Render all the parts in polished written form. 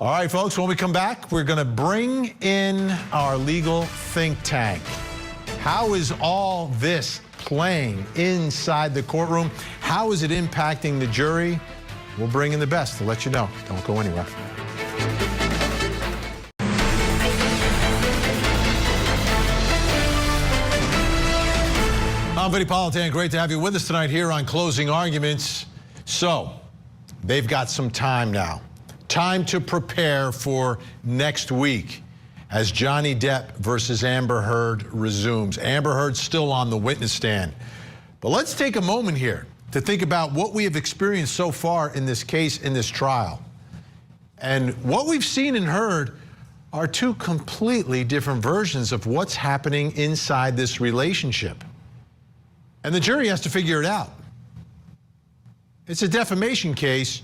All right, folks, when we come back, we're going to bring in our legal think tank. How is all this playing inside the courtroom? How is it impacting the jury? We'll bring in the best to let you know. Don't go anywhere. I'm Vinnie Politan. Great to have you with us tonight here on Closing Arguments. So, they've got some time now. Time to prepare for next week as Johnny Depp versus Amber Heard resumes. Amber Heard's still on the witness stand. But let's take a moment here to think about what we have experienced so far in this case, in this trial. And what we've seen and heard are two completely different versions of what's happening inside this relationship. And the jury has to figure it out. It's a defamation case,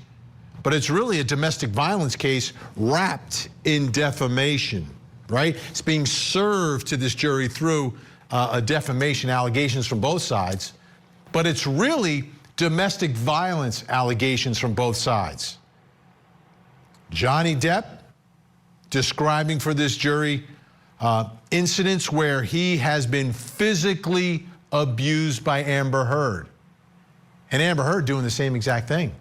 but it's really a domestic violence case wrapped in defamation, right? It's being served to this jury through a defamation allegations from both sides, but it's really domestic violence allegations from both sides. Johnny Depp describing for this jury incidents where he has been physically abused by Amber Heard. And Amber Heard doing the same exact thing,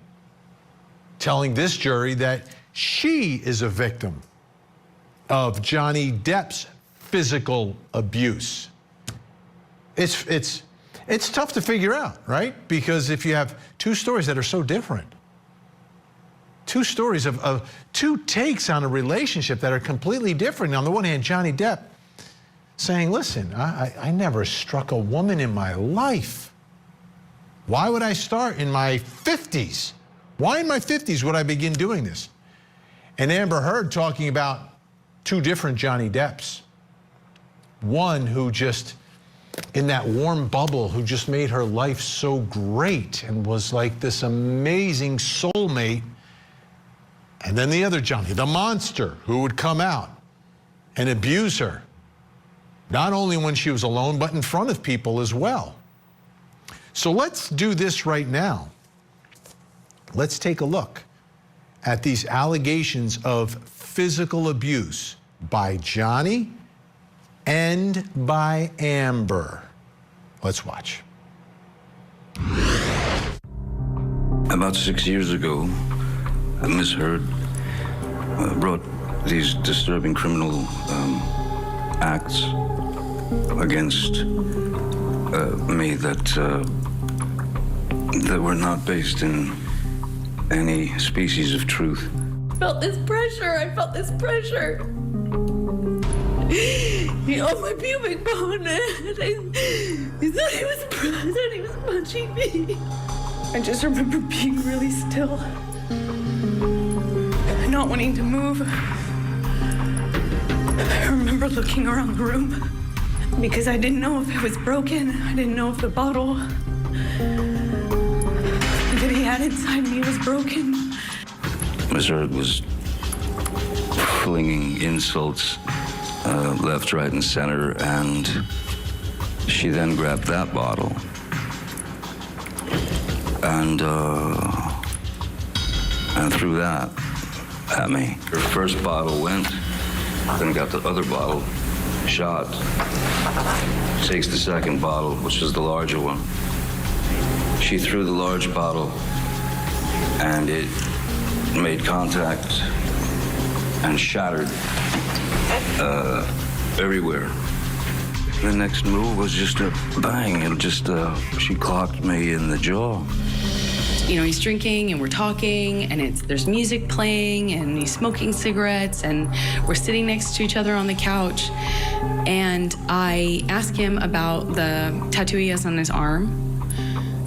telling this jury that she is a victim of Johnny Depp's physical abuse. It's tough to figure out, right? Because if you have two stories that are so different, two stories of two takes on a relationship that are completely different. On the one hand, Johnny Depp saying, listen, I never struck a woman in my life. Why would I start in my 50s? Why in my 50s would I begin doing this? And Amber Heard talking about two different Johnny Depps. One who just, in that warm bubble, who just made her life so great and was like this amazing soulmate. And then the other Johnny, the monster, who would come out and abuse her, not only when she was alone, but in front of people as well. So let's do this right now. Let's take a look at these allegations of physical abuse by Johnny and by Amber. Let's watch. About 6 years ago, Ms. Heard brought these disturbing criminal acts against me that were not based in any species of truth. I felt this pressure. He owned my pubic bone, and he thought he was punching me. I just remember being really still, not wanting to move. I remember looking around the room because I didn't know if it was broken. I didn't know if the bottle that he had inside me was broken. Ms. Heard was flinging insults left, right, and center, and she then grabbed that bottle and threw that at me. Her first bottle went, then got the other bottle, shot, takes the second bottle, which is the larger one. She threw the large bottle, and it made contact and shattered everywhere. The next move was just a bang, and just she clocked me in the jaw. You know, he's drinking and we're talking, and there's music playing, and he's smoking cigarettes, and we're sitting next to each other on the couch. And I asked him about the tattoo he has on his arm.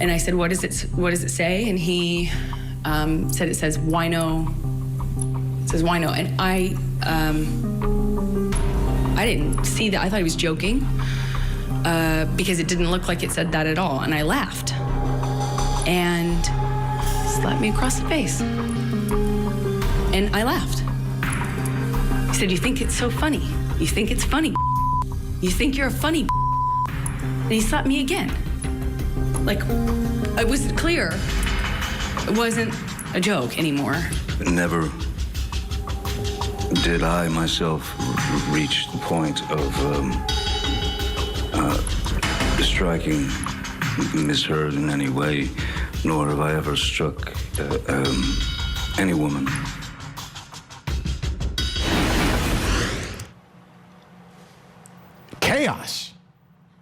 And I said, what does it say? And he said it says wino. It says wino. And I didn't see that. I thought he was joking because it didn't look like it said that at all. And I laughed. And slapped me across the face. And I laughed. He said, you think it's so funny? You think it's funny? You think you're a funny? And he slapped me again. Like, it was clear it wasn't a joke anymore. Never did I myself reach the point of striking Miss Heard in any way, nor have I ever struck any woman.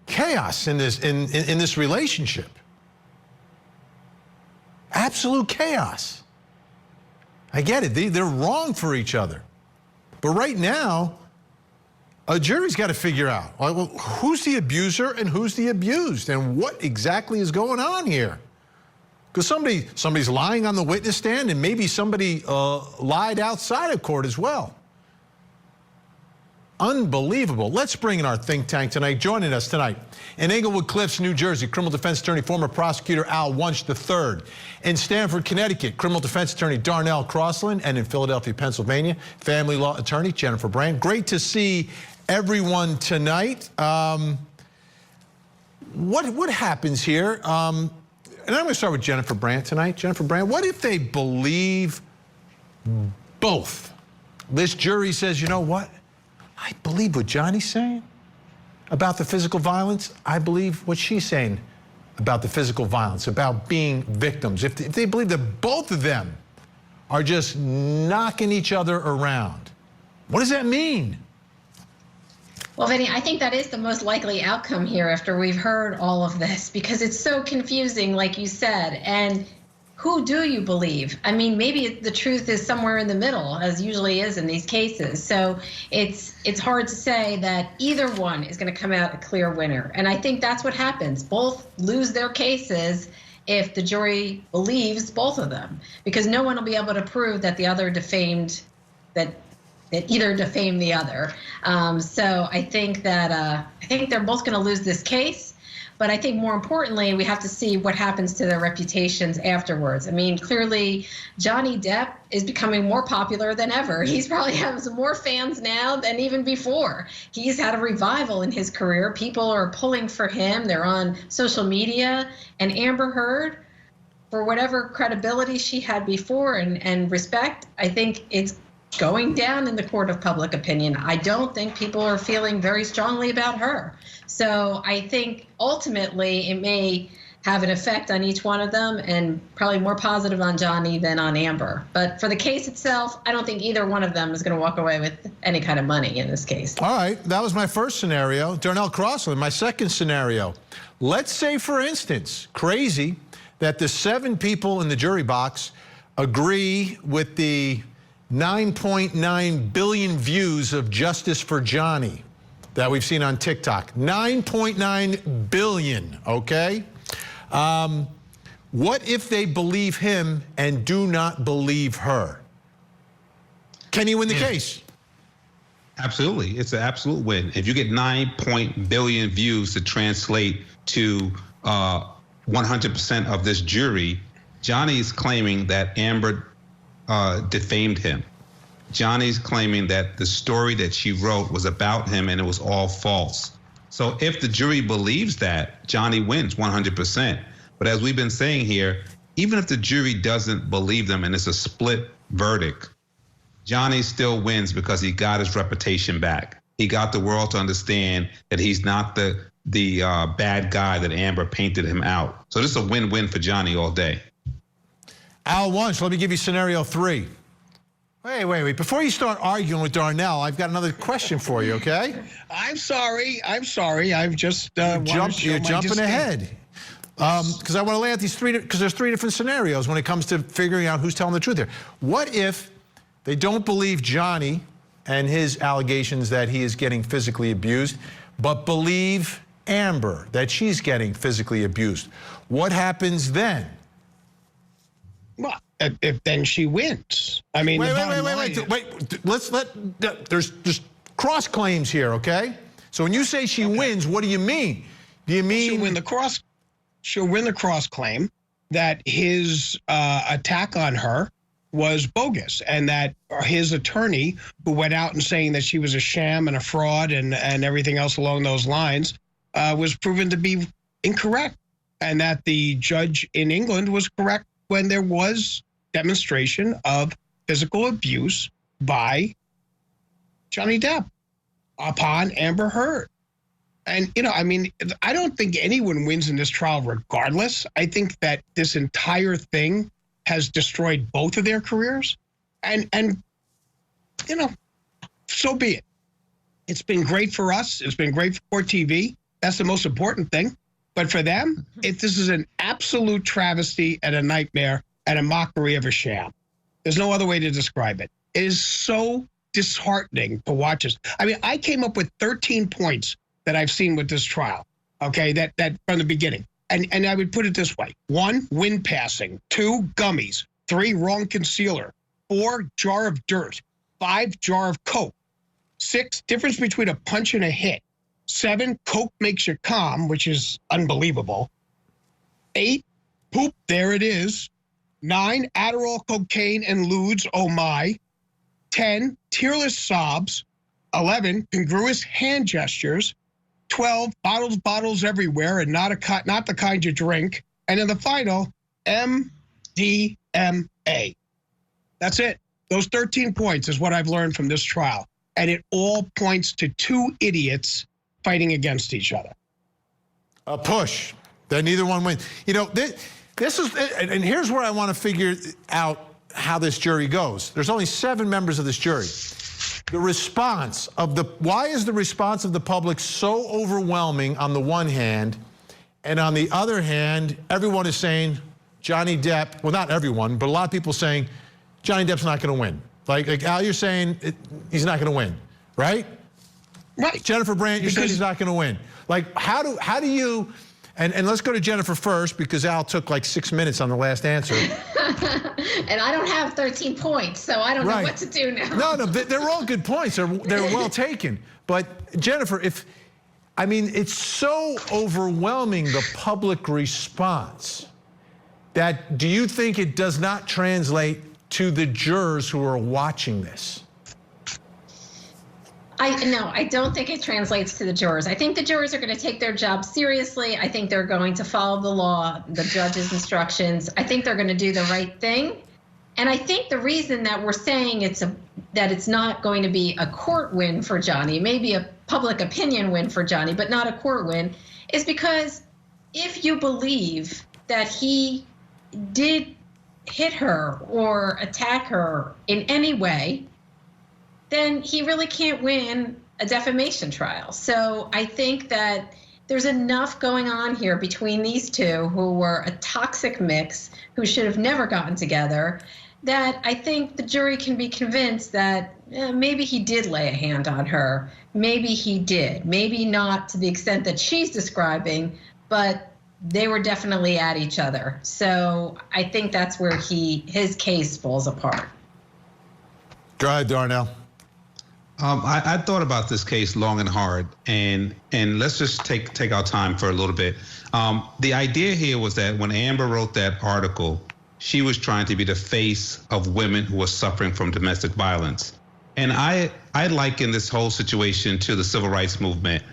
Chaos in this relationship. Absolute chaos. I get it. They're wrong for each other. But right now, a jury's got to figure out, well, who's the abuser and who's the abused, and what exactly is going on here? Because somebody's lying on the witness stand, and maybe somebody lied outside of court as well. Unbelievable. Let's bring in our think tank tonight. Joining us tonight in Englewood Cliffs, New Jersey, criminal defense attorney, former prosecutor Al Wunsch III. In Stamford, Connecticut, criminal defense attorney Darnell Crosland. And in Philadelphia, Pennsylvania, family law attorney Jennifer Brandt. Great to see everyone tonight. What happens here? And I'm going to start with Jennifer Brandt tonight. Jennifer Brandt, what if they believe both? This jury says, you know what? I believe what Johnny's saying about the physical violence. I believe what she's saying about the physical violence, about being victims. If they believe that both of them are just knocking each other around, what does that mean? Well, Vinnie, I think that is the most likely outcome here after we've heard all of this, because it's so confusing, like you said. And who do you believe? I mean, maybe the truth is somewhere in the middle, as usually is in these cases. So it's hard to say that either one is going to come out a clear winner. And I think that's what happens. Both lose their cases if the jury believes both of them, because no one will be able to prove that the other defamed, that either defamed the other. So I think that they're both going to lose this case. But I think more importantly, we have to see what happens to their reputations afterwards. I mean, clearly, Johnny Depp is becoming more popular than ever. He's probably has more fans now than even before. He's had a revival in his career. People are pulling for him. They're on social media. And Amber Heard, for whatever credibility she had before and respect, I think it's going down in the court of public opinion. I don't think people are feeling very strongly about her. So I think ultimately it may have an effect on each one of them, and probably more positive on Johnny than on Amber. But for the case itself, I don't think either one of them is going to walk away with any kind of money in this case. All right, that was my first scenario. Darnell Crosland, my second scenario. Let's say, for instance, crazy, that the 7 people in the jury box agree with the 9.9 billion views of Justice for Johnny that we've seen on TikTok. 9.9 billion, okay? What if they believe him and do not believe her? Can he win the case? Absolutely. It's an absolute win. If you get 9 billion views to translate to 100% of this jury, Johnny's claiming that Amber defamed him. Johnny's claiming that the story that she wrote was about him and it was all false. So if the jury believes that, Johnny wins 100%. But as we've been saying here, even if the jury doesn't believe them and it's a split verdict, Johnny still wins because he got his reputation back. He got the world to understand that he's not the bad guy that Amber painted him out. So this is a win-win for Johnny all day. Al Wunsch, let me give you scenario 3. Wait. Before you start arguing with Darnell, I've got another question for you, okay? I'm sorry. I've just You're jumping ahead. Because I want to lay out these 3, because there's 3 different scenarios when it comes to figuring out who's telling the truth here. What if they don't believe Johnny and his allegations that he is getting physically abused, but believe Amber that she's getting physically abused? What happens then? Well, if then she wins. I mean, wait. There's cross claims here, okay? So when you say she wins, what do you mean? Do you mean she'll win the cross claim that his attack on her was bogus, and that his attorney, who went out and saying that she was a sham and a fraud and everything else along those lines, was proven to be incorrect, and that the judge in England was correct when there was demonstration of physical abuse by Johnny Depp upon Amber Heard. And, you know, I mean, I don't think anyone wins in this trial regardless. I think that this entire thing has destroyed both of their careers. And you know, so be it. It's been great for us. It's been great for Court TV. That's the most important thing. But for them, this is an absolute travesty and a nightmare and a mockery of a sham. There's no other way to describe it. It is so disheartening to watch this. I mean, I came up with 13 points that I've seen with this trial, okay, that from the beginning. And I would put it this way. 1, wind passing. 2, gummies. 3, wrong concealer. 4, jar of dirt. 5, jar of Coke. 6, difference between a punch and a hit. 7, Coke makes you calm, which is unbelievable. 8, poop, there it is. 9, Adderall, cocaine, and lewds, oh my. 10, tearless sobs. 11, congruous hand gestures. 12, bottles everywhere, and not the kind you drink. And then the final, MDMA. That's it. Those 13 points is what I've learned from this trial. And it all points to 2 idiots fighting against each other. A push that neither one wins. You know, this is, and here's where I want to figure out how this jury goes. There's only 7 members of this jury. The response of why is the response of the public so overwhelming on the one hand, and on the other hand, everyone is saying Johnny Depp, well, not everyone, but a lot of people saying Johnny Depp's not going to win. Like Al, you're saying he's not going to win, right? Right. Jennifer Brandt, you said he's not going to win. Like, how do you, and let's go to Jennifer first, because Al took like 6 minutes on the last answer. And I don't have 13 points, so I don't know what to do now. No, they're all good points. They're well taken. But Jennifer, it's so overwhelming, the public response, that do you think it does not translate to the jurors who are watching this? No, I don't think it translates to the jurors. I think the jurors are going to take their job seriously. I think they're going to follow the law, the judge's instructions. I think they're going to do the right thing. And I think the reason that we're saying that it's not going to be a court win for Johnny, maybe a public opinion win for Johnny, but not a court win, is because if you believe that he did hit her or attack her in any way, then he really can't win a defamation trial. So I think that there's enough going on here between these two who were a toxic mix, who should have never gotten together, that I think the jury can be convinced that maybe he did lay a hand on her. Maybe he did. Maybe not to the extent that she's describing, but they were definitely at each other. So I think that's where his case falls apart. Go ahead, Darnell. I thought about this case long and hard, and let's just take our time for a little bit. The idea here was that when Amber wrote that article, she was trying to be the face of women who are suffering from domestic violence. And I liken this whole situation to the civil rights movement.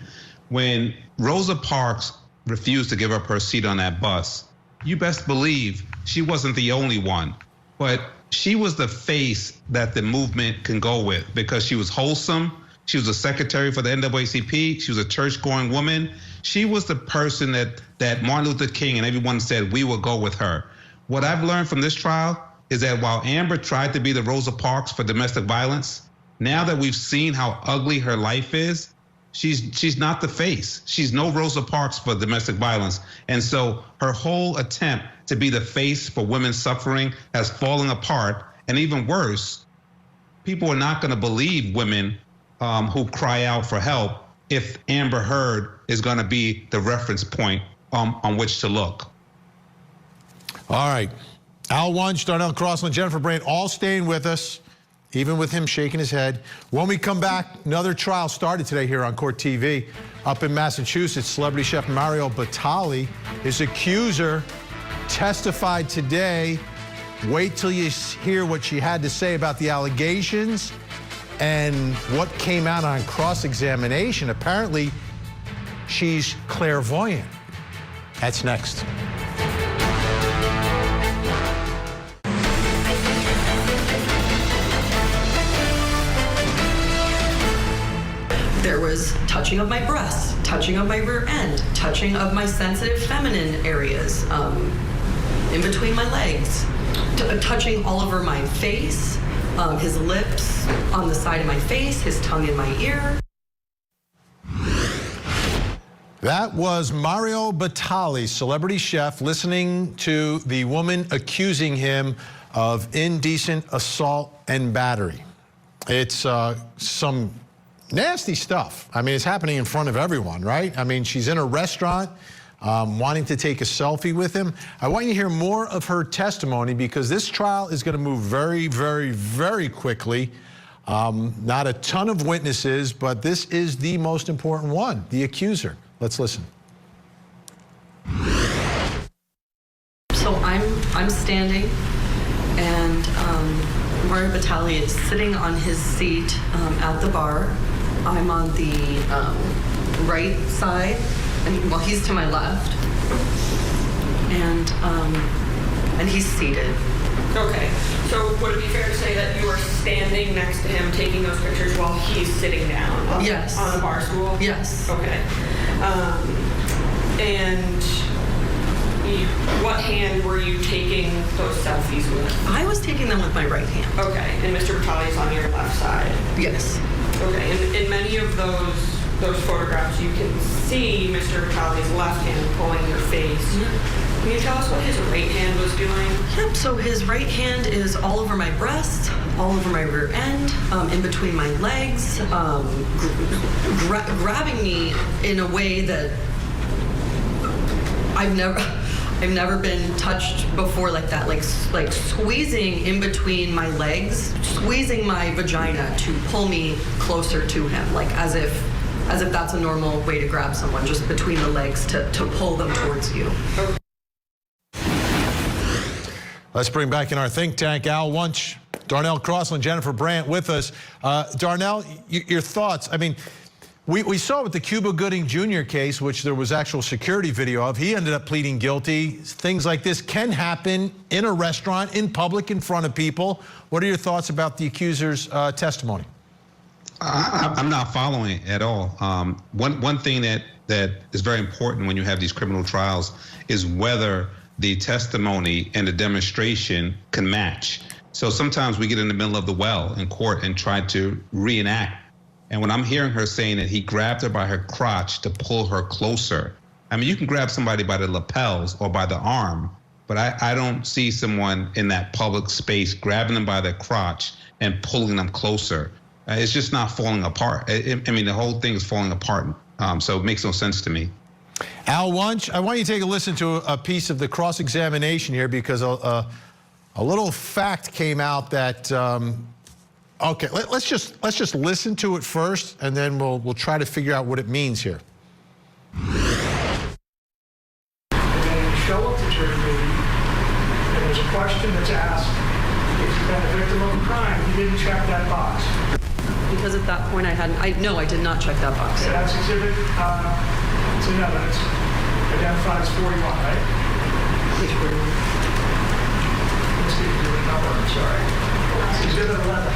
When Rosa Parks refused to give up her seat on that bus, you best believe she wasn't the only one, but she was the face that the movement can go with, because she was wholesome. She was a secretary for the NAACP. She was a church-going woman. She was the person that Martin Luther King and everyone said, we will go with her. What I've learned from this trial is that while Amber tried to be the Rosa Parks for domestic violence, now that we've seen how ugly her life is, she's not the face. She's no Rosa Parks for domestic violence. And so her whole attempt to be the face for women suffering has fallen apart. And even worse, people are not going to believe women who cry out for help if Amber Heard is going to be the reference point on which to look. All right. Al Wunsch, Darnell, Crosland, Jennifer Brandt, all staying with us, even with him shaking his head. When we come back, another trial started today here on Court TV. Up in Massachusetts, celebrity chef Mario Batali, his accuser, testified today. Wait till you hear what she had to say about the allegations and what came out on cross-examination. Apparently, she's clairvoyant. That's next. There was touching of my breasts, touching of my rear end, touching of my sensitive feminine areas, in between my legs, touching all over my face, his lips on the side of my face, his tongue in my ear. That was Mario Batali, celebrity chef, listening to the woman accusing him of indecent assault and battery. It's some nasty stuff. I mean, it's happening in front of everyone, right? I mean, she's in a restaurant wanting to take a selfie with him. I want you to hear more of her testimony because this trial is going to move very, very, very quickly. Not a ton of witnesses, but this is the most important one, the accuser. Let's listen. So I'm standing, and Mario Batali is sitting on his seat at the bar. I'm on the right side, and well, he's to my left, and he's seated. Okay, so would it be fair to say that you are standing next to him taking those pictures while he's sitting down? Yes. On the bar stool? Yes. Okay. And what hand were you taking those selfies with? I was taking them with my right hand. Okay, and Mr. Batali's on your left side? Yes. Okay, and in many of those photographs, you can see Mr. Batali's left hand pulling your face. Can you tell us what his right hand was doing? Yep, so his right hand is all over my breast, all over my rear end, in between my legs, grabbing me in a way that I've never been touched before like that, like squeezing in between my legs, squeezing my vagina to pull me closer to him, like as if that's a normal way to grab someone, just between the legs to pull them towards you. Let's bring back in our think tank, Al Wunsch, Darnell, Crosland, Jennifer Brandt with us. Darnell, your thoughts? I mean, we saw with the Cuba Gooding Jr. case, which there was actual security video of, he ended up pleading guilty. Things like this can happen in a restaurant, in public, in front of people. What are your thoughts about the accuser's testimony? I'm not following it at all. One thing that is very important when you have these criminal trials is whether the testimony and the demonstration can match. So sometimes we get in the middle of the well in court and try to reenact. And when I'm hearing her saying that he grabbed her by her crotch to pull her closer, I mean, you can grab somebody by the lapels or by the arm, but I don't see someone in that public space grabbing them by their crotch and pulling them closer. It's just not falling apart. I mean, the whole thing is falling apart. So it makes no sense to me. Al Wunsch, I want you to take a listen to a piece of the cross-examination here because a little fact came out that, okay, let's just listen to it first, and then we'll try to figure out what it means here. And then you show up to jury duty, and there's a question that's asked, if you've been a victim of a crime, you didn't check that box. Because at that point I did not check that box. Okay, that's exhibit, it's in evidence, identified as 41, right? Page 41. Let's see, exhibit number, I'm sorry. It's exhibit 11.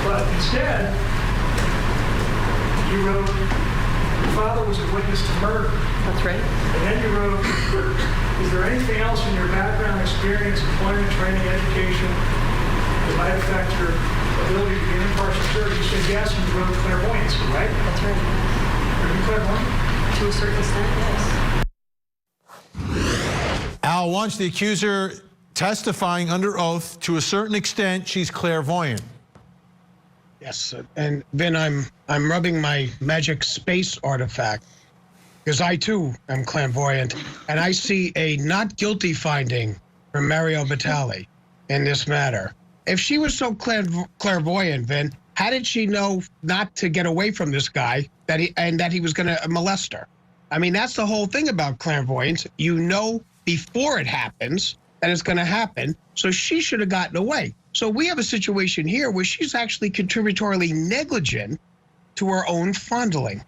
But instead, you wrote, your father was a witness to murder. That's right. And then you wrote, is there anything else in your background, experience, employment, training, education that might affect your ability to be an impartial juror? You said yes, and you wrote clairvoyancy, right? That's right. Are you clairvoyant? To a certain extent, yes. Al Wunsch, the accuser, testifying under oath. To a certain extent, she's clairvoyant. Yes, and Vin, I'm rubbing my magic space artifact because I too am clairvoyant, and I see a not guilty finding for Mario Batali in this matter. If she was so clairvoyant, Vin, how did she know not to get away from this guy that he was going to molest her? I mean, that's the whole thing about clairvoyance. You know before it happens that it's going to happen, so she should have gotten away. So we have a situation here where she's actually contributory negligent to her own fondling.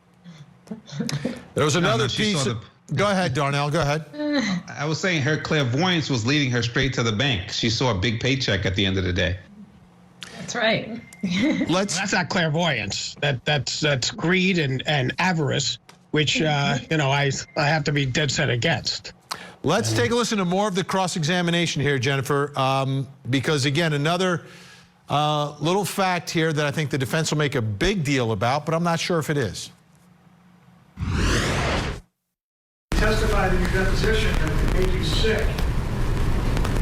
There was another piece. Go ahead, Darnell. Go ahead. I was saying her clairvoyance was leading her straight to the bank. She saw a big paycheck at the end of the day. That's right. That's not clairvoyance. That's greed and avarice, which you know I have to be dead set against. Let's take a listen to more of the cross-examination here, Jennifer, because again, another little fact here that I think the defense will make a big deal about, but I'm not sure if it is. You testified in your deposition that it made you sick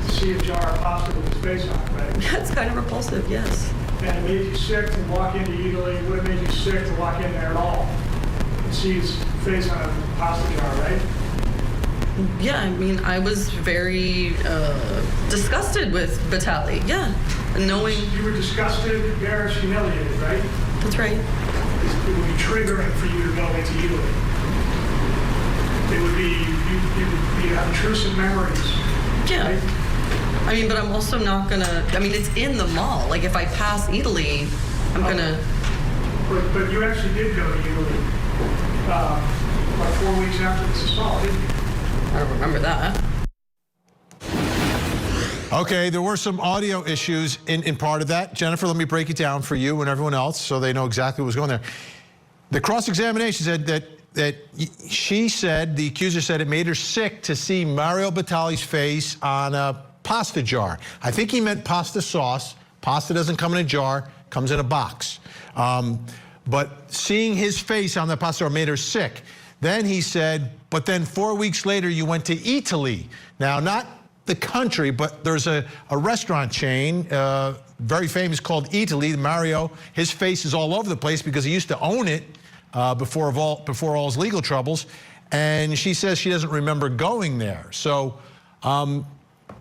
to see a jar of pasta with his face on it, right? That's kind of repulsive, yes. And it made you sick to walk into Italy. It would have made you sick to walk in there at all and see his face on a pasta jar, right? Yeah, I mean, I was very disgusted with Batali, yeah. Knowing... You were disgusted, embarrassed, humiliated, right? That's right. It would be triggering for you to go into Italy. It would be, you'd have intrusive memories. Yeah. Right? I mean, but I'm also not gonna, I mean, it's in the mall. Like, if I pass Italy, I'm gonna... But you actually did go to Italy, like 4 weeks after this assault, didn't you? I don't remember that. Okay, there were some audio issues in part of that. Jennifer, let me break it down for you and everyone else so they know exactly what was going there. The cross-examination said that she said, the accuser said it made her sick to see Mario Batali's face on a pasta jar. I think he meant pasta sauce. Pasta doesn't come in a jar, comes in a box. But seeing his face on the pasta jar made her sick. Then he said, but then 4 weeks later you went to Italy. Now, not the country, but there's a restaurant chain, very famous, called Italy. Mario, his face is all over the place because he used to own it before all his legal troubles. And she says she doesn't remember going there. So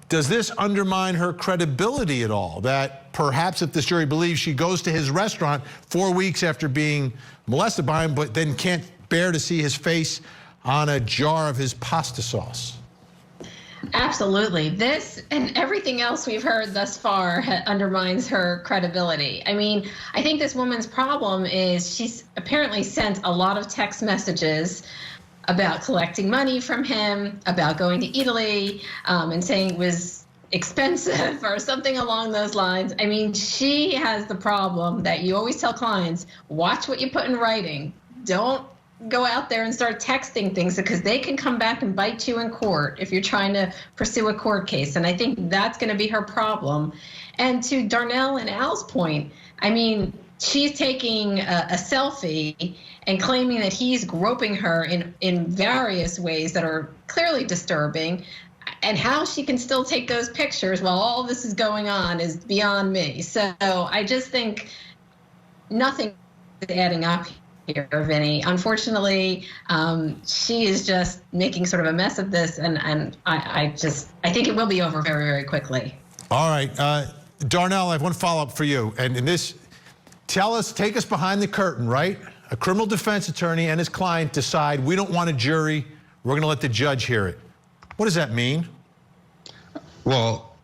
does this undermine her credibility at all? That perhaps if this jury believes she goes to his restaurant 4 weeks after being molested by him, but then can't bear to see his face on a jar of his pasta sauce? Absolutely. This and everything else we've heard thus far undermines her credibility. I mean, I think this woman's problem is she's apparently sent a lot of text messages about collecting money from him, about going to Italy, and saying it was expensive or something along those lines. I mean, she has the problem that you always tell clients, watch what you put in writing. Don't go out there and start texting things because they can come back and bite you in court if you're trying to pursue a court case. And I think that's going to be her problem. And to Darnell and Al's point, I mean, she's taking a selfie and claiming that he's groping her in various ways that are clearly disturbing. And how she can still take those pictures while all this is going on is beyond me. So I just think nothing is adding up here, Vinnie. Unfortunately, she is just making sort of a mess of this, and I think it will be over very, very quickly. All right, Darnell, I have one follow-up for you, and in this, take us behind the curtain, right? A criminal defense attorney and his client decide we don't want a jury, we're going to let the judge hear it. What does that mean? Well,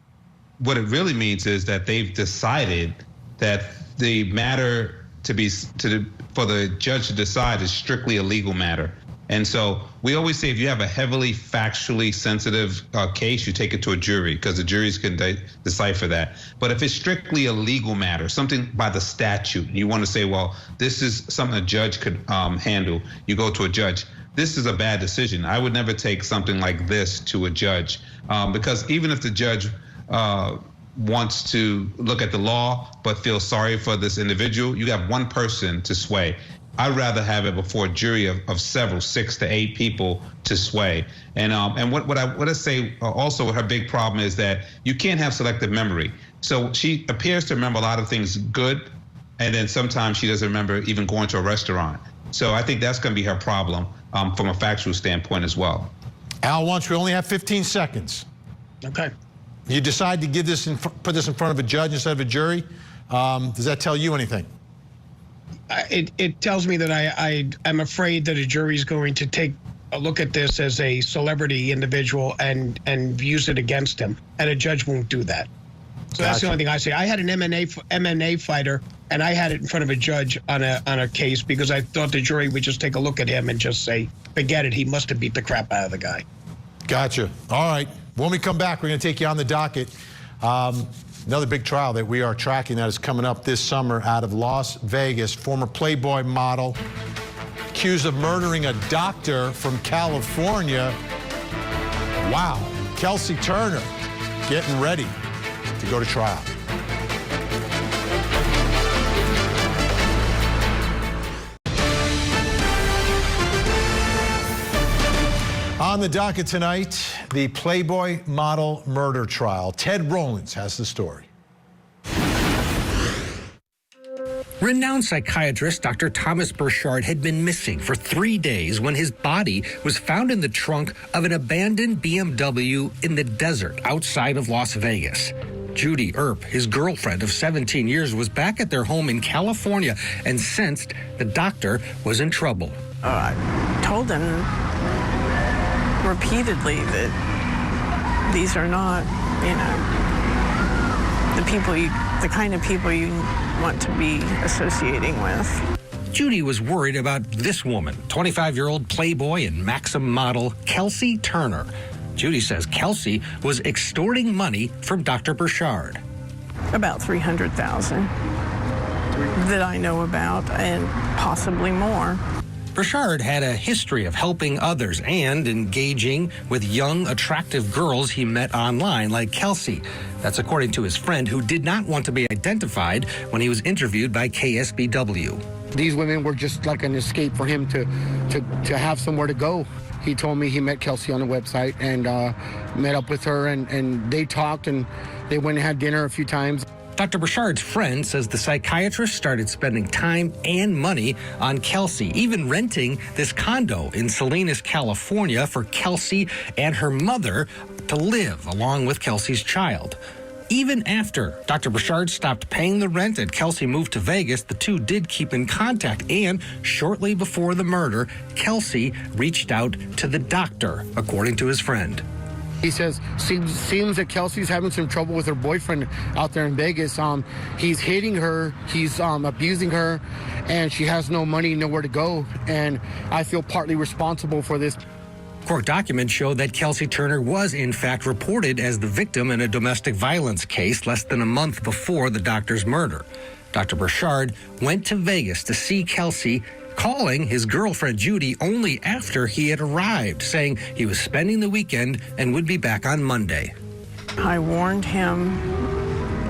what it really means is that they've decided that the matter for the judge to decide is strictly a legal matter. And so we always say if you have a heavily factually sensitive case, you take it to a jury because the juries can decipher that. But if it's strictly a legal matter, something by the statute, you want to say, well, this is something a judge could handle, you go to a judge. This is a bad decision. I would never take something like this to a judge because even if the judge wants to look at the law but feel sorry for this individual, you have one person to sway. I'd rather have it before a jury of several, 6 to 8 people to sway. And what I say also her big problem is that you can't have selective memory. So she appears to remember a lot of things good, and then sometimes she doesn't remember even going to a restaurant. So I think that's going to be her problem from a factual standpoint as well. Al Wunsch, we only have 15 seconds. Okay. You decide to put this in front of a judge instead of a jury. Does that tell you anything? It tells me that I'm afraid that a jury's going to take a look at this as a celebrity individual and use it against him, and a judge won't do that. So that's the only thing I say. I had an MMA fighter, and I had it in front of a judge on a case because I thought the jury would just take a look at him and just say, forget it, he must have beat the crap out of the guy. Gotcha. All right. When we come back, we're going to take you on the docket. Another big trial that we are tracking that is coming up this summer out of Las Vegas. Former Playboy model accused of murdering a doctor from California. Wow. Kelsi Turner getting ready to go to trial. On the docket tonight, the Playboy model murder trial. Ted Rowlands has the story. Renowned psychiatrist Dr. Thomas Burchard had been missing for 3 days when his body was found in the trunk of an abandoned BMW in the desert outside of Las Vegas. Judy Earp, his girlfriend of 17 years, was back at their home in California and sensed the doctor was in trouble. I told him repeatedly that these are not, the kind of people you want to be associating with. Judy was worried about this woman, 25-year-old Playboy and Maxim model Kelsi Turner. Judy says Kelsi was extorting money from Dr. Burchard. About $300,000 that I know about, and possibly more. Burchard had a history of helping others and engaging with young, attractive girls he met online, like Kelsi. That's according to his friend, who did not want to be identified when he was interviewed by KSBW. These women were just like an escape for him to have somewhere to go. He told me he met Kelsi on the website and met up with her, and they talked, and they went and had dinner a few times. Dr. Burchard's friend says the psychiatrist started spending time and money on Kelsi, even renting this condo in Salinas, California for Kelsi and her mother to live along with Kelsi's child. Even after Dr. Burchard stopped paying the rent and Kelsi moved to Vegas, the two did keep in contact. And shortly before the murder, Kelsi reached out to the doctor, according to his friend. He says, seems that Kelsi's having some trouble with her boyfriend out there in Vegas. He's hitting her, he's abusing her, and she has no money, nowhere to go. And I feel partly responsible for this. Court documents show that Kelsi Turner was, in fact, reported as the victim in a domestic violence case less than a month before the doctor's murder. Dr. Burchard went to Vegas to see Kelsi, calling his girlfriend Judy only after he had arrived, saying he was spending the weekend and would be back on Monday. I warned him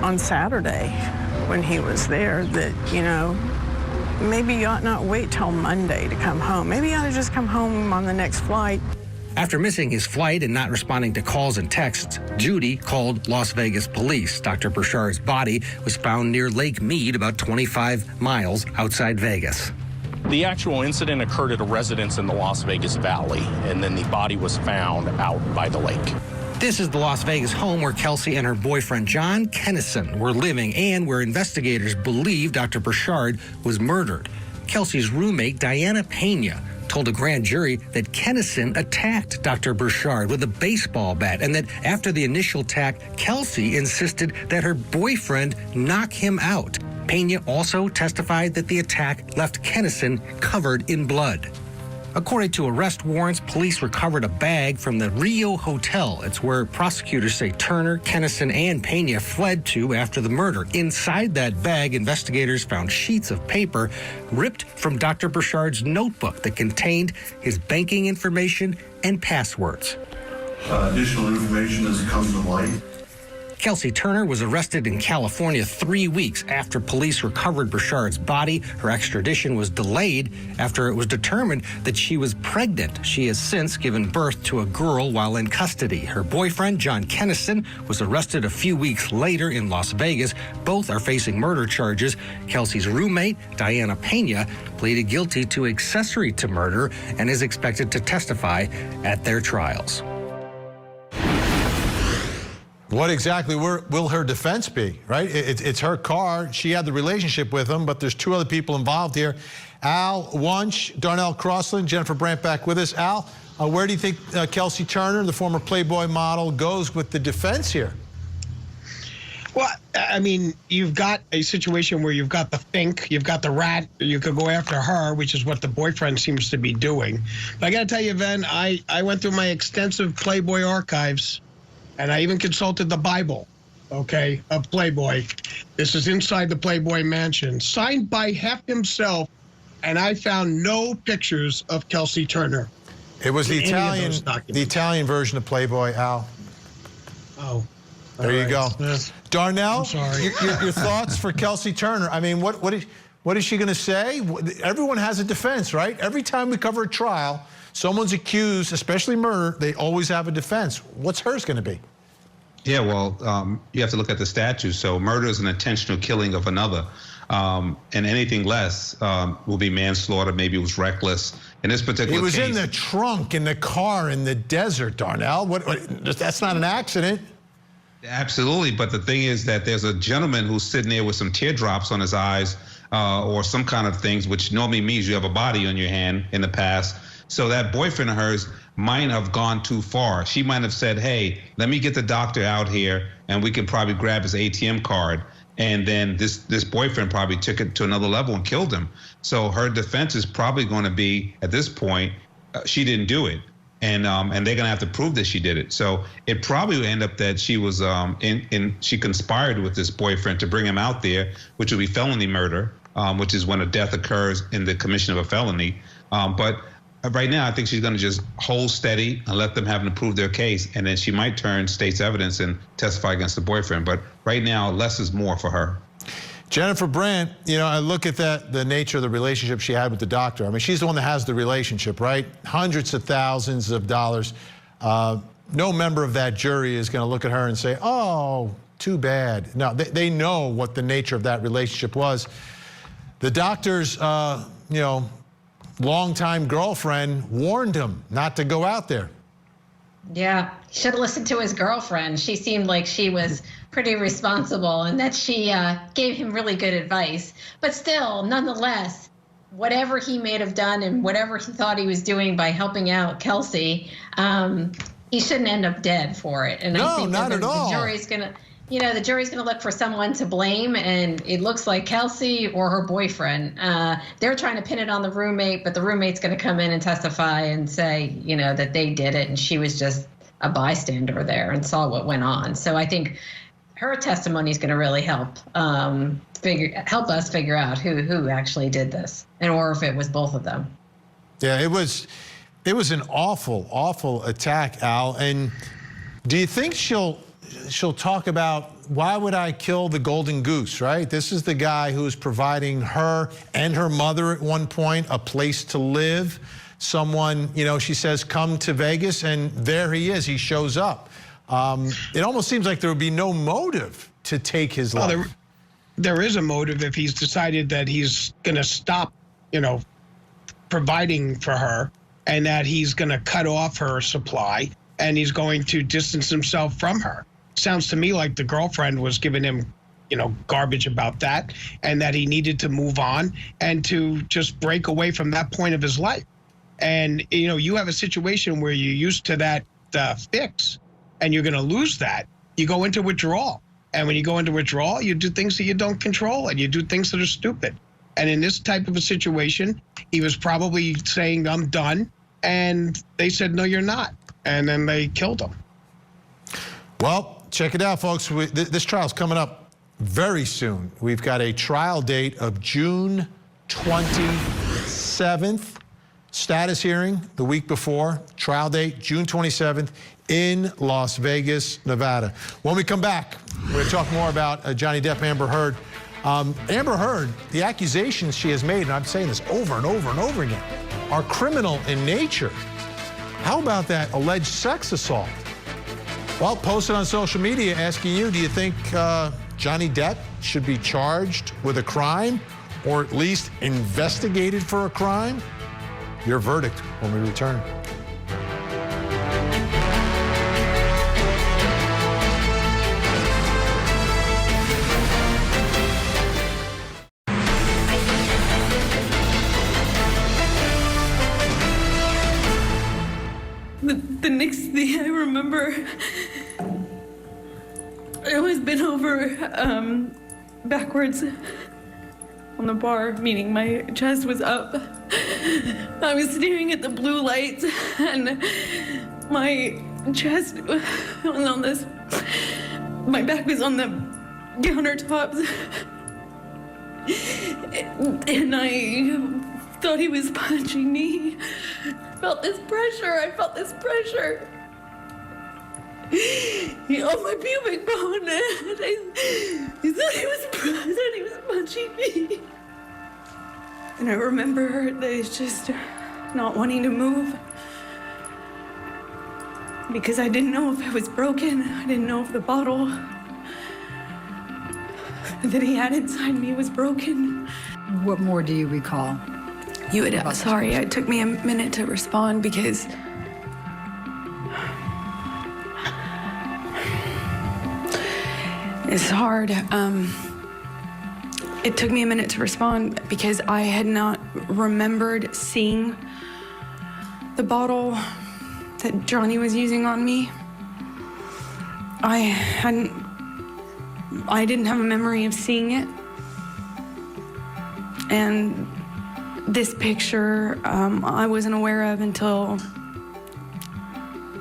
on Saturday when he was there that, maybe you ought not wait till Monday to come home. Maybe you ought to just come home on the next flight. After missing his flight and not responding to calls and texts, Judy called Las Vegas police. Dr. Burchard's body was found near Lake Mead, about 25 miles outside Vegas. The actual incident occurred at a residence in the Las Vegas Valley, and then the body was found out by the lake. This is the Las Vegas home where Kelsi and her boyfriend John Kennison were living and where investigators believe Dr. Burchard was murdered. Kelsi's roommate, Diana Pena, told a grand jury that Kennison attacked Dr. Burchard with a baseball bat and that after the initial attack, Kelsi insisted that her boyfriend knock him out. Pena also testified that the attack left Kennison covered in blood. According to arrest warrants, police recovered a bag from the Rio Hotel. It's where prosecutors say Turner, Kennison, and Pena fled to after the murder. Inside that bag, investigators found sheets of paper ripped from Dr. Burchard's notebook that contained his banking information and passwords. Additional information has come to light. Kelsi Turner was arrested in California 3 weeks after police recovered Burchard's body. Her extradition was delayed after it was determined that she was pregnant. She has since given birth to a girl while in custody. Her boyfriend, John Kennison, was arrested a few weeks later in Las Vegas. Both are facing murder charges. Kelsi's roommate, Diana Pena, pleaded guilty to accessory to murder and is expected to testify at their trials. What exactly will her defense be, right? It's her car. She had the relationship with him, but there's two other people involved here. Al Wunsch, Darnell, Crosland, Jennifer Brandt back with us. Al, where do you think Kelsi Turner, the former Playboy model, goes with the defense here? Well, I mean, you've got a situation where you've got the fink, you've got the rat, you could go after her, which is what the boyfriend seems to be doing. But I got to tell you, Ven, I went through my extensive Playboy archives, and I even consulted the Bible. okay, of Playboy. This is inside the Playboy mansion, signed by Hef himself, and I found no pictures of Kelsi Turner. It was the Italian version of Playboy, Al. Oh. There you go. Darnell, I'm sorry. your thoughts for Kelsi Turner? I mean, what is she going to say? Everyone has a defense, right? Every time we cover a trial, someone's accused, especially murder, they always have a defense. What's hers going to be? Yeah, well, you have to look at the statute. So murder is an intentional killing of another. And anything less will be manslaughter. Maybe it was reckless. In this particular case, he was in the trunk, in the car, in the desert, Darnell. That's not an accident. Absolutely, but the thing is that there's a gentleman who's sitting there with some teardrops on his eyes or some kind of things, which normally means you have a body on your hand in the past. So that boyfriend of hers might have gone too far. She might have said, hey, let me get the doctor out here and we can probably grab his ATM card. And then this boyfriend probably took it to another level and killed him. So her defense is probably going to be, at this point, she didn't do it. And they're gonna have to prove that she did it. So it probably will end up that she was she conspired with this boyfriend to bring him out there, which would be felony murder, which is when a death occurs in the commission of a felony. But right now, I think she's gonna just hold steady and let them have to prove their case, and then she might turn state's evidence and testify against the boyfriend. But right now, less is more for her. Jennifer Brandt, you know, I look at the nature of the relationship she had with the doctor. I mean, she's the one that has the relationship, right? Hundreds of thousands of dollars. No member of that jury is going to look at her and say, oh, too bad. No, they know what the nature of that relationship was. The doctor's, longtime girlfriend warned him not to go out there. Yeah, should have listened to his girlfriend. She seemed like she was pretty responsible and that she gave him really good advice. But still, nonetheless, whatever he may have done and whatever he thought he was doing by helping out Kelsi, he shouldn't end up dead for it. And I think not at all. The jury's gonna look for someone to blame, and it looks like Kelsi or her boyfriend. They're trying to pin it on the roommate, but the roommate's gonna come in and testify and say, that they did it and she was just a bystander there and saw what went on. So I think her testimony is gonna really help us figure out who actually did this, or if it was both of them. Yeah, it was an awful attack, Al. And do you think she'll talk about, why would I kill the golden goose, right? This is the guy who's providing her and her mother at one point a place to live. Someone, she says, come to Vegas, and there he is. He shows up. It almost seems like there would be no motive to take his life. There is a motive if he's decided that he's going to stop, providing for her, and that he's going to cut off her supply, and he's going to distance himself from her. Sounds to me like the girlfriend was giving him, garbage about that, and that he needed to move on and to just break away from that point of his life. And, you have a situation where you're used to that fix, and you're going to lose that. You go into withdrawal. And when you go into withdrawal, you do things that you don't control, and you do things that are stupid. And in this type of a situation, he was probably saying, I'm done. And they said, no, you're not. And then they killed him. Well, check it out, folks. This trial's coming up very soon. We've got a trial date of June 27th. Status hearing the week before. Trial date, June 27th in Las Vegas, Nevada. When we come back, we're going to talk more about Johnny Depp, Amber Heard. Amber Heard, the accusations she has made, and I'm saying this over and over and over again, are criminal in nature. How about that alleged sex assault? Well, posted on social media asking you, do you think Johnny Depp should be charged with a crime or at least investigated for a crime? Your verdict when we return. The next thing I remember, I always bent over backwards on the bar, meaning my chest was up. I was staring at the blue lights, and my chest was on this My back was on the countertops. And I thought he was punching me. I felt this pressure. He on my pubic bone, and he thought he was punching me. And I remember that he's just not wanting to move because I didn't know if it was broken. I didn't know if the bottle that he had inside me was broken. What more do you recall? Sorry, it took me a minute to respond because it's hard. It took me a minute to respond because I had not remembered seeing the bottle that Johnny was using on me. I didn't have a memory of seeing it. And this picture, I wasn't aware of until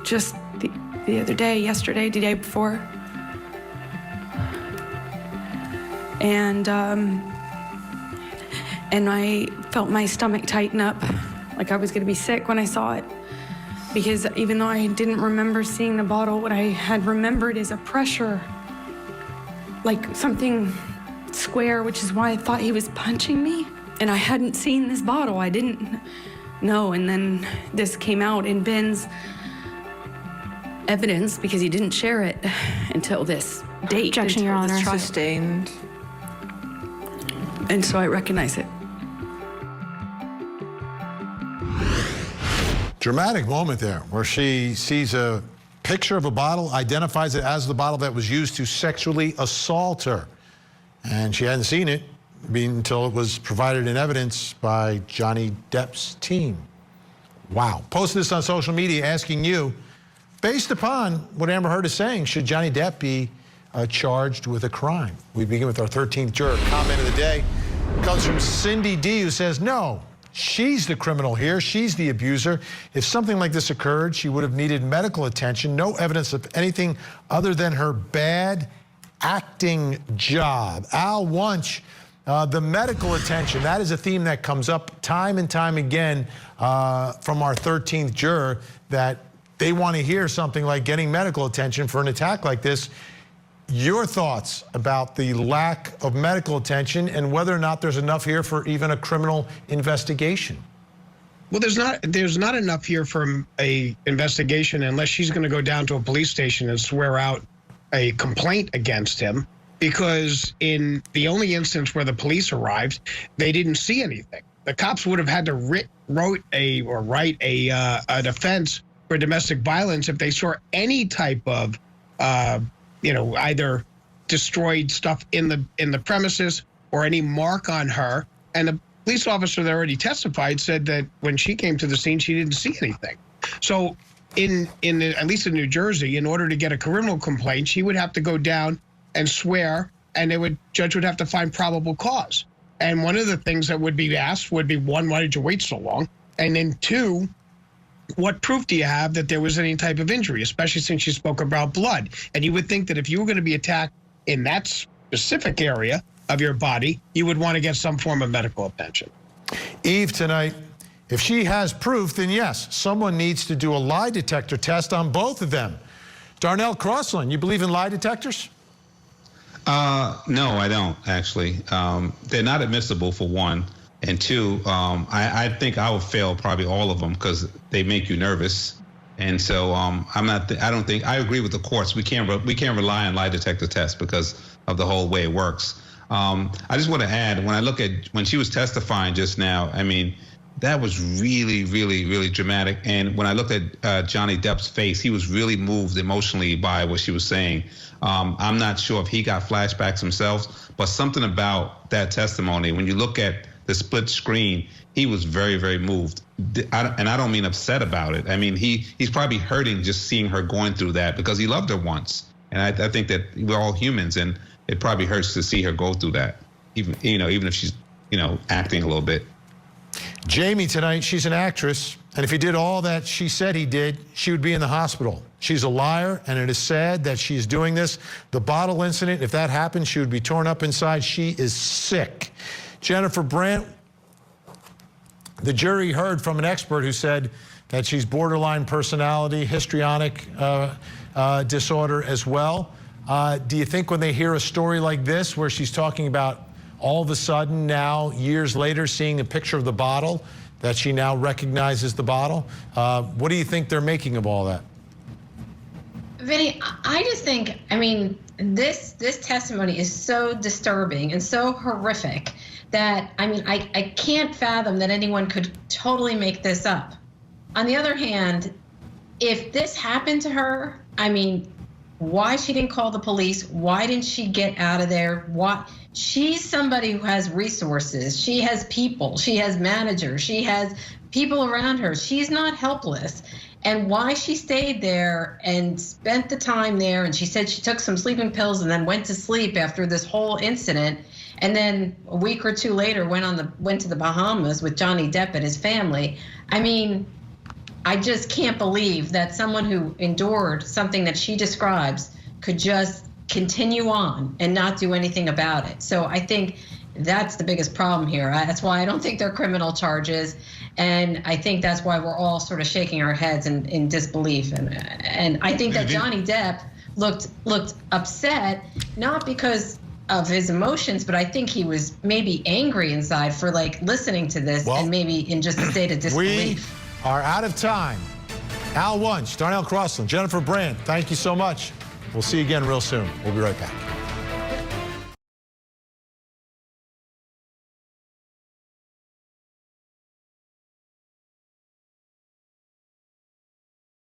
just the other day, yesterday, the day before. And I felt my stomach tighten up, like I was gonna be sick when I saw it. Because even though I didn't remember seeing the bottle, what I had remembered is a pressure, like something square, which is why I thought he was punching me. And I hadn't seen this bottle, I didn't know. And then this came out in Ben's evidence because he didn't share it until this date. Objection, Your Honor. Sustained. And so I recognize it. Dramatic moment there where she sees a picture of a bottle, identifies it as the bottle that was used to sexually assault her. And she hadn't seen it until it was provided in evidence by Johnny Depp's team. Wow. Posted this on social media asking you, based upon what Amber Heard is saying, should Johnny Depp be charged with a crime? We begin with our 13th juror. Comment of the day comes from Cindy D, who says, no, she's the criminal here. She's the abuser. If something like this occurred, she would have needed medical attention. No evidence of anything other than her bad acting job. Al Wunsch, the medical attention, that is a theme that comes up time and time again from our 13th juror, that they want to hear something like getting medical attention for an attack like this. Your thoughts about the lack of medical attention and whether or not there's enough here for even a criminal investigation? Well, there's not enough here for a investigation unless she's going to go down to a police station and swear out a complaint against him, because in the only instance where the police arrived, they didn't see anything. The cops would have had to write a defense for domestic violence if they saw any type of either destroyed stuff in the premises or any mark on her. And the police officer that already testified said that when she came to the scene, she didn't see anything. So at least in New Jersey, in order to get a criminal complaint, she would have to go down and swear, and judge would have to find probable cause. And one of the things that would be asked would be, one, why did you wait so long? And then two, what proof do you have that there was any type of injury, especially since you spoke about blood? And you would think that if you were going to be attacked in that specific area of your body, you would want to get some form of medical attention. Eve, tonight, if she has proof, then yes, someone needs to do a lie detector test on both of them. Darnell, Crosland, you believe in lie detectors? No, I don't, actually. They're not admissible, for one. And two, I think I would fail probably all of them because they make you nervous. And so I agree with the courts. We can't rely on lie detector tests because of the whole way it works. I just want to add, when she was testifying just now, I mean, that was really, really, really dramatic. And when I looked at Johnny Depp's face, he was really moved emotionally by what she was saying. I'm not sure if he got flashbacks himself, but something about that testimony, when you look at the split screen, he was very, very moved. And I don't mean upset about it. I mean, he's probably hurting just seeing her going through that because he loved her once. And I think that we're all humans, and it probably hurts to see her go through that, even if she's, acting a little bit. Jamie tonight, she's an actress. And if he did all that she said he did, she would be in the hospital. She's a liar, and it is sad that she's doing this. The bottle incident, if that happened, she would be torn up inside. She is sick. Jennifer Brandt, the jury heard from an expert who said that she's borderline personality, histrionic disorder as well. Do you think when they hear a story like this, where she's talking about all of a sudden now, years later, seeing a picture of the bottle, that she now recognizes the bottle? What do you think they're making of all that? Vinny, I just think, I mean, this testimony is so disturbing and so horrific that, I mean, I can't fathom that anyone could totally make this up. On the other hand, if this happened to her, I mean, why she didn't call the police? Why didn't she get out of there? She's somebody who has resources. She has people. She has managers. She has people around her. She's not helpless. And why she stayed there and spent the time there, and she said she took some sleeping pills and then went to sleep after this whole incident, and then a week or two later went to the Bahamas with Johnny Depp and his family. I mean, I just can't believe that someone who endured something that she describes could just continue on and not do anything about it. So I think that's the biggest problem here. That's why I don't think they're criminal charges. And I think that's why we're all sort of shaking our heads in disbelief. And I think that Johnny Depp looked upset, not because of his emotions, but I think he was maybe angry inside for like listening to this and maybe in just a state of disbelief. We are out of time. Al Wunsch, Darnell Crosland, Jennifer Brandt, thank you so much. We'll see you again real soon. We'll be right back.